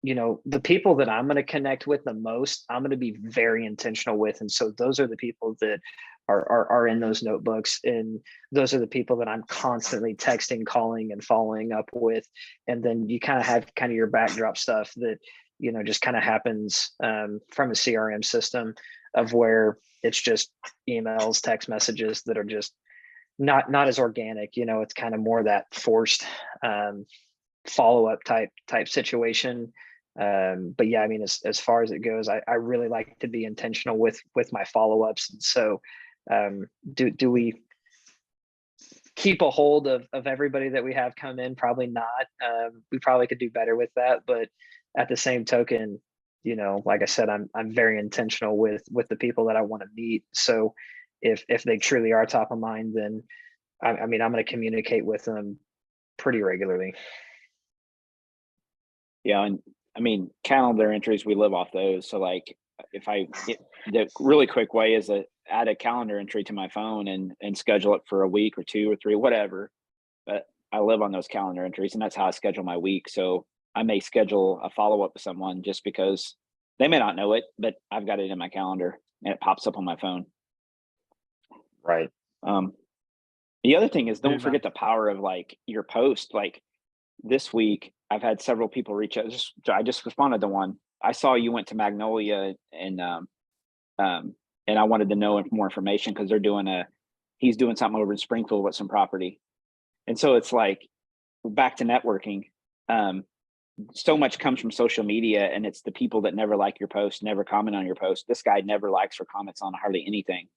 you know, the people that I'm going to connect with the most, I'm going to be very intentional with. And so those are the people that are in those notebooks. And those are the people that I'm constantly texting, calling, and following up with. And then you kind of have kind of your backdrop stuff that, you know, just kind of happens from a CRM system, of where it's just emails, text messages that are just not as organic. You know, it's kind of more that forced follow-up type situation. But yeah, I mean, as far as it goes, I really like to be intentional with my follow-ups. And so do we keep a hold of everybody that we have come in? Probably not. We probably could do better with that, but at the same token, you know, like I said, I'm very intentional with the people that I want to meet. So if they truly are top of mind, then I mean, I'm going to communicate with them pretty regularly. Yeah, and I mean, calendar entries, we live off those. So like, if the really quick way is to add a calendar entry to my phone and schedule it for a week or 2 or 3, whatever. But I live on those calendar entries, and that's how I schedule my week. So I may schedule a follow up with someone just because they may not know it, but I've got it in my calendar and it pops up on my phone. Right. The other thing is, don't Yeah. forget the power of like your post. Like this week, I've had several people reach out. I just responded to one. I saw you went to Magnolia, and I wanted to know more information because he's doing something over in Springfield with some property. And so it's like, back to networking. So much comes from social media, and it's the people that never like your post, never comment on your post. This guy never likes or comments on hardly anything,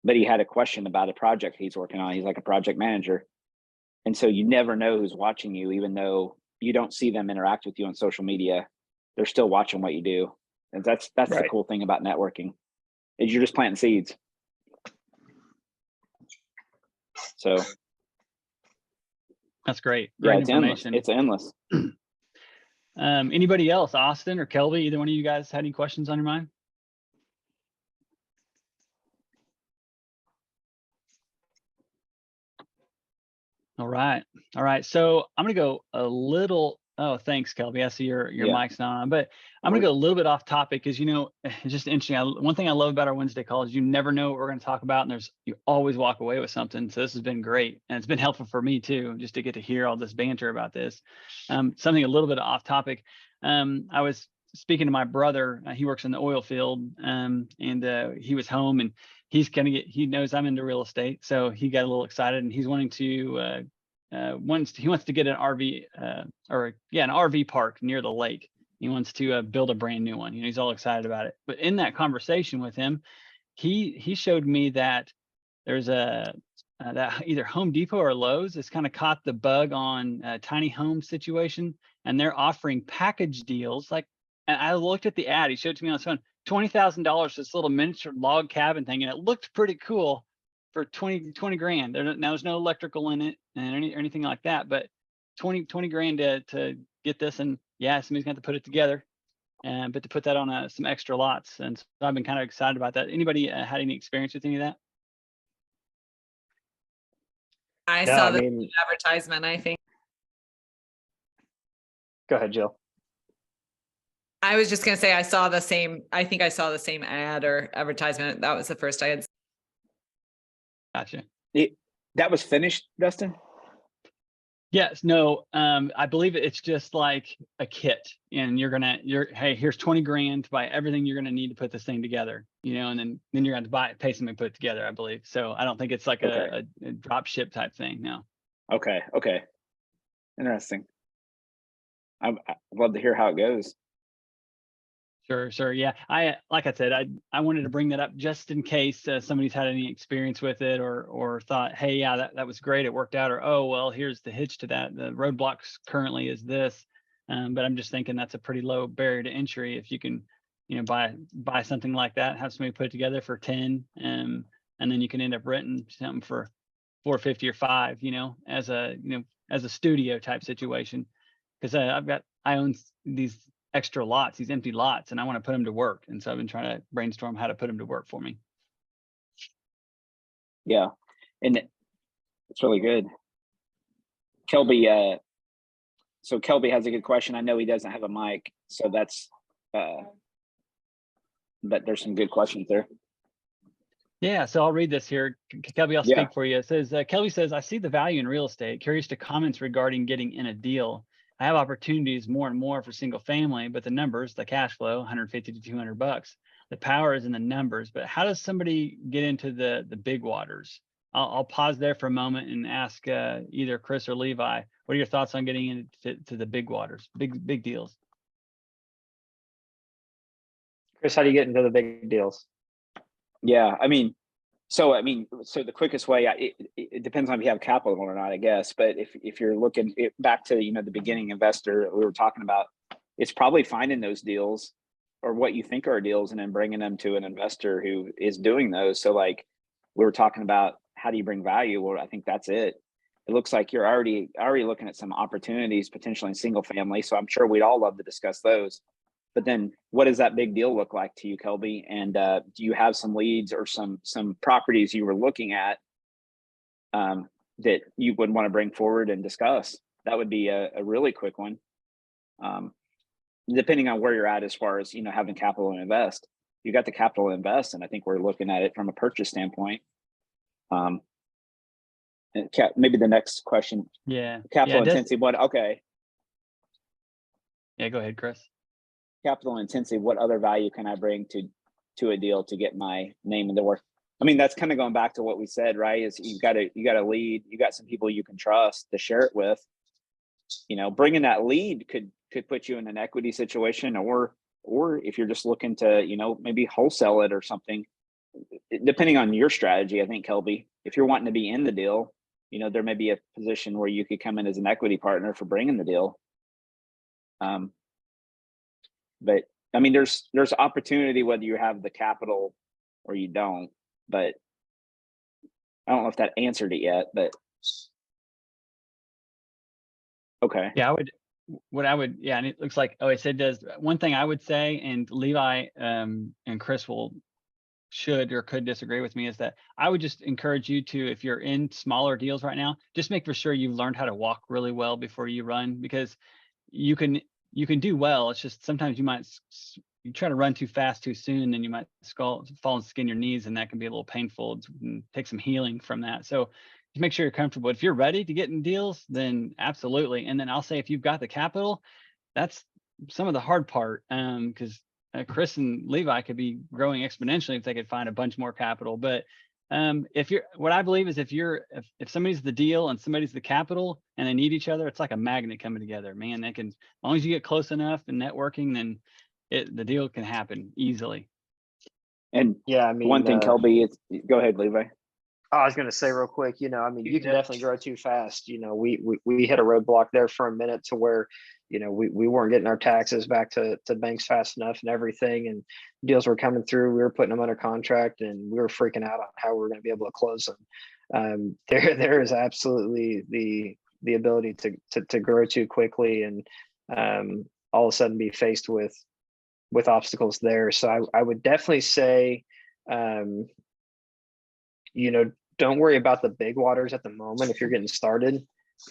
but he had a question about a project he's working on. He's like a project manager. And so you never know who's watching you, even though you don't see them interact with you on social media. They're still watching what you do. And that's right. The cool thing about networking, is you're just planting seeds. So that's great. Great information. It's endless. Anybody else? Austin or Kelby, either one of you guys had any questions on your mind? All right. So I'm going to go a little. Oh, thanks, Kelby. I see your mic's not on, but I'm going to go a little bit off topic, because, you know, it's just interesting. One thing I love about our Wednesday call is you never know what we're going to talk about, and you always walk away with something. So this has been great, and it's been helpful for me too, just to get to hear all this banter about this. Something a little bit off topic. I was speaking to my brother. He works in the oil field, and he was home, and he knows I'm into real estate, so he got a little excited, and he's wanting to he wants to get an RV an RV park near the lake. He wants to build a brand new one. You know, he's all excited about it. But in that conversation with him, he showed me that there's that either Home Depot or Lowe's has kind of caught the bug on a tiny home situation, and they're offering package deals. Like, and I looked at the ad, he showed it to me on his phone, $20,000 for this little miniature log cabin thing, and it looked pretty cool for 20 grand. Now there's no electrical in it and anything like that, but 20 grand to get this. And yeah, somebody's going to have to put it together, but to put that on some extra lots. And so I've been kind of excited about that. Anybody had any experience with any of that? I saw the advertisement, I think. Go ahead, Jill. I was just going to say, I saw the same ad or advertisement. That was the first I had. Gotcha. That was finished, Dustin? Yes. No. I believe it's just like a kit, and hey, here's 20 grand to buy everything you're going to need to put this thing together, you know, and then you're going to pay something to put it together, I believe. So I don't think it's like a drop ship type thing. No. Okay. Interesting. I'd love to hear how it goes. Sure. Yeah. Like I said, I wanted to bring that up just in case somebody's had any experience with it or thought, hey, yeah, that was great. It worked out. Or, oh, well, here's the hitch to that. The roadblocks currently is this. But I'm just thinking that's a pretty low barrier to entry. If you can, buy something like that, have somebody put it together for 10, and then you can end up renting something for 450 or 5, as a studio type situation. Because I own these extra lots, these empty lots, and I want to put them to work. And so I've been trying to brainstorm how to put them to work for me. Yeah, and it's really good. Kelby, so Kelby has a good question. I know he doesn't have a mic, so that's, but there's some good questions there. Yeah, so I'll read this here. Kelby, I'll Yeah. speak for you. It says, Kelby says, I see the value in real estate. Curious to comments regarding getting in a deal. I have opportunities more and more for single family, but the numbers, the cash flow, 150 to 200 bucks. The power is in the numbers, but how does somebody get into the big waters? I'll pause there for a moment and ask either Chris or Leevi, what are your thoughts on getting into the big waters, big deals? Chris, how do you get into the big deals? Yeah, so the quickest way, it depends on if you have capital or not, I guess. But if you're looking back to the beginning investor we were talking about, it's probably finding those deals or what you think are deals and then bringing them to an investor who is doing those. So like we were talking about, how do you bring value? Well, I think that's it. It looks like you're already looking at some opportunities potentially in single family. So I'm sure we'd all love to discuss those. But then what does that big deal look like to you, Kelby? And do you have some leads or some properties you were looking at that you would want to bring forward and discuss? That would be a really quick one. Depending on where you're at as far as, having capital to invest. You got the capital to invest, and I think we're looking at it from a purchase standpoint. And maybe the next question. Yeah. Capital intensity, what? Okay. Yeah, go ahead, Chris. Capital intensity, what other value can I bring to a deal to get my name in the work? I mean, that's kind of going back to what we said, right? Is you got a lead, you got some people you can trust to share it with. Bringing that lead could put you in an equity situation, or if you're just looking to, maybe wholesale it or something, depending on your strategy. I think, Kelby, if you're wanting to be in the deal, there may be a position where you could come in as an equity partner for bringing the deal. But I mean, there's opportunity whether you have the capital or you don't. But I don't know if that answered it yet. But okay. Yeah, and it looks like, it said does one thing I would say, and Leevi and Chris should or could disagree with me, is that I would just encourage you to, if you're in smaller deals right now, just make for sure you've learned how to walk really well before you run, because you can do well. It's just sometimes you try to run too fast too soon, and you might fall and skin your knees, and that can be a little painful. Take some healing from that. So just make sure you're comfortable. If you're ready to get in deals, then absolutely. And then I'll say, if you've got the capital, that's some of the hard part, because Chris and Leevi could be growing exponentially if they could find a bunch more capital. But what I believe is if somebody's the deal and somebody's the capital and they need each other, it's like a magnet coming together, man. As long as you get close enough and networking, then the deal can happen easily. And yeah, I mean, one thing, Kelby, go ahead, Leevi. I was going to say real quick, you can definitely grow too fast. We hit a roadblock there for a minute to where, we weren't getting our taxes back to banks fast enough and everything, and deals were coming through. We were putting them under contract, and we were freaking out on how we were going to be able to close them. There is absolutely the ability to grow too quickly, and all of a sudden be faced with obstacles there. So I would definitely say, don't worry about the big waters at the moment. If you're getting started,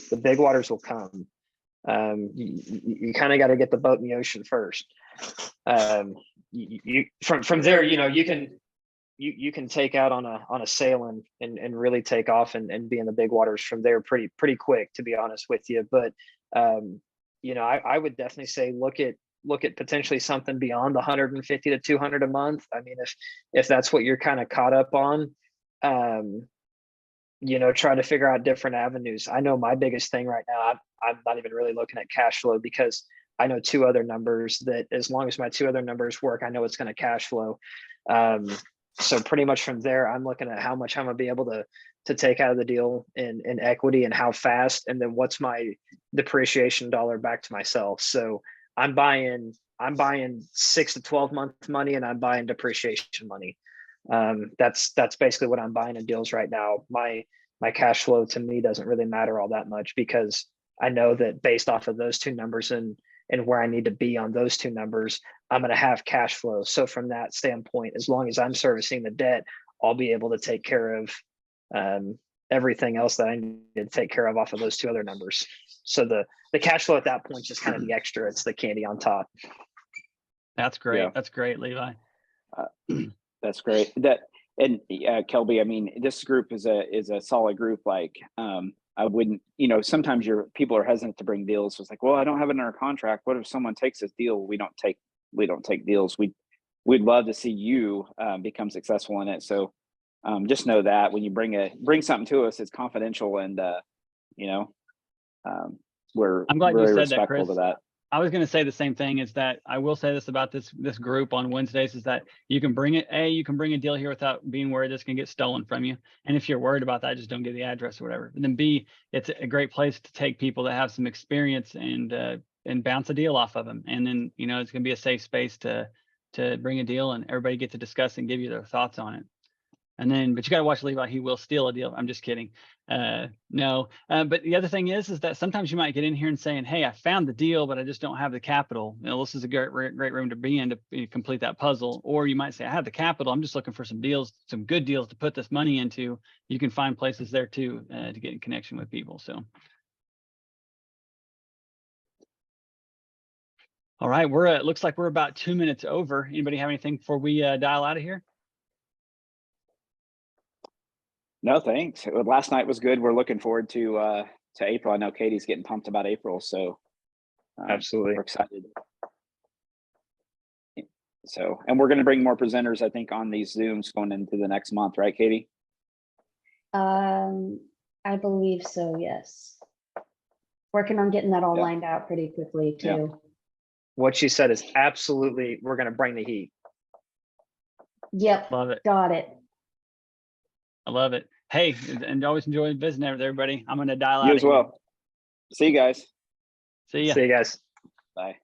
the big waters will come. You kind of got to get the boat in the ocean first. From there, you can take out on a sail and really take off and be in the big waters from there pretty quick, to be honest with you. But I would definitely say look at potentially something beyond the 150 to 200 a month. I mean, if that's what you're kind of caught up on, try to figure out different avenues. I know my biggest thing right now, I'm not even really looking at cash flow, because I know 2 other numbers that as long as my 2 other numbers work, I know it's going to cash flow. So pretty much from there, I'm looking at how much I'm gonna be able to take out of the deal in equity and how fast, and then what's my depreciation dollar back to myself. So I'm buying 6 to 12 month money, and I'm buying depreciation money. That's basically what I'm buying in deals right now. My cash flow to me doesn't really matter all that much, because I know that based off of those 2 numbers and where I need to be on those 2 numbers, I'm going to have cash flow. So from that standpoint, as long as I'm servicing the debt, I'll be able to take care of everything else that I need to take care of off of those 2 other numbers. So the cash flow at that point is just kind of the extra. It's the candy on top. That's great. Yeah. That's great, Levi. That's great. And Kelby, I mean, this group is a solid group. Like, I wouldn't, sometimes people are hesitant to bring deals. So it's like, well, I don't have it under contract. What if someone takes this deal? We don't take deals. We'd love to see you become successful in it. So just know that when you bring something to us, it's confidential, and we're I'm glad you very said that, respectful Chris. to that. I was going to say the same thing, is that I will say this about this group on Wednesdays, is that you can bring you can bring a deal here without being worried it's going to get stolen from you. And if you're worried about that, just don't give the address or whatever. And then B, it's a great place to take people that have some experience and bounce a deal off of them. And then, it's going to be a safe space to bring a deal and everybody get to discuss and give you their thoughts on it. And then, but you got to watch Levi. He will steal a deal. I'm just kidding. No. But the other thing is that sometimes you might get in here and saying, hey, I found the deal, but I just don't have the capital. This is a great room to be in to complete that puzzle. Or you might say, I have the capital. I'm just looking for some deals, some good deals to put this money into. You can find places there too, to get in connection with people. So. All right. Looks like we're about 2 minutes over. Anybody have anything before we dial out of here? No, thanks. Last night was good. We're looking forward to April. I know Katie's getting pumped about April, so Absolutely, we're excited. So, and we're going to bring more presenters, I think, on these Zooms going into the next month, right, Katie? I believe so, yes. Working on getting that all lined out pretty quickly too. Yeah. What she said is absolutely, we're going to bring the heat. Yep. Love it. Got it. I love it. Hey, and always enjoy visiting with everybody. I'm going to dial out. You as well. See you guys. See ya. See you guys. Bye.